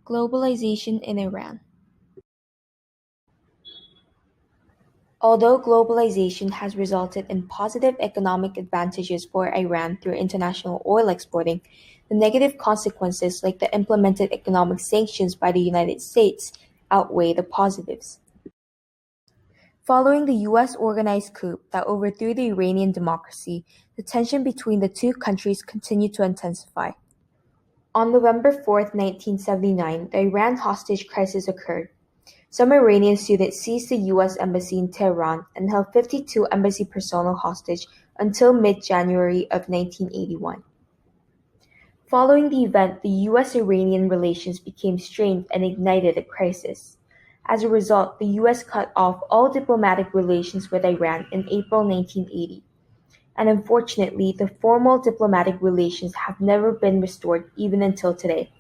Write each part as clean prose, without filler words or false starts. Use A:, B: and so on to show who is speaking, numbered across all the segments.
A: Globalization in Iran. Although globalization has resulted in positive economic advantages for Iran through international oil exporting, the negative consequences, like the implemented economic sanctions by the United States, outweigh the positives. Following the US organized coup that overthrew the Iranian democracy, the tension between the two countries continued to intensify. On November 4, 1979, the Iran hostage crisis occurred. Some Iranian students seized the U.S. Embassy in Tehran and held 52 embassy personnel hostage until mid-January of 1981. Following the event, the U.S.-Iranian relations became strained and ignited a crisis. As a result, the U.S. cut off all diplomatic relations with Iran in April 1980. And unfortunately, the formal diplomatic relations have never been restored even until today.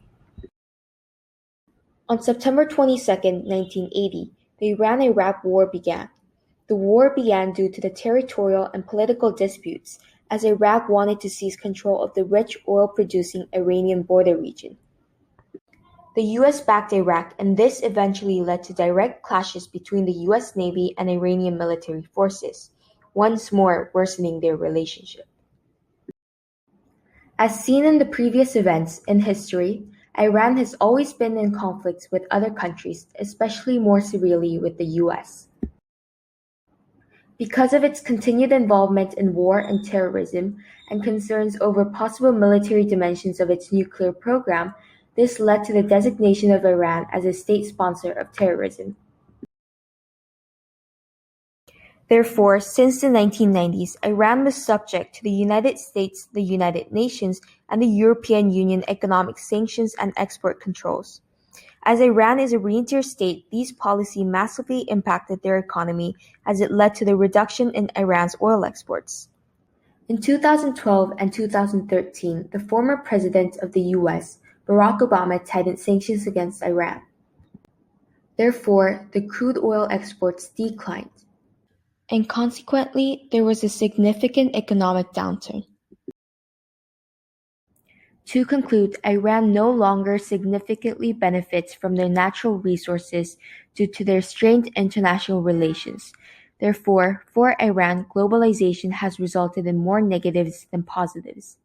A: On September 22, 1980, the Iran-Iraq War began. The war began due to the territorial and political disputes, as Iraq wanted to seize control of the rich oil-producing Iranian border region. The US backed Iraq, and this eventually led to direct clashes between the US Navy and Iranian military forces, once more worsening their relationship. As seen in the previous events in history, Iran has always been in conflicts with other countries, especially more severely with the US. Because of its continued involvement in war and terrorism, and concerns over possible military dimensions of its nuclear program, this led to the designation of Iran as a state sponsor of terrorism. Therefore, since the 1990s, Iran was subject to the United States, the United Nations, and the European Union economic sanctions and export controls. As Iran is a rentier state, these policies massively impacted their economy as it led to the reduction in Iran's oil exports. In 2012 and 2013, the former president of the US, Barack Obama, tightened sanctions against Iran. Therefore, the crude oil exports declined. And consequently, there was a significant economic downturn. To conclude, Iran no longer significantly benefits from their natural resources due to their strained international relations. Therefore, for Iran, globalization has resulted in more negatives than positives.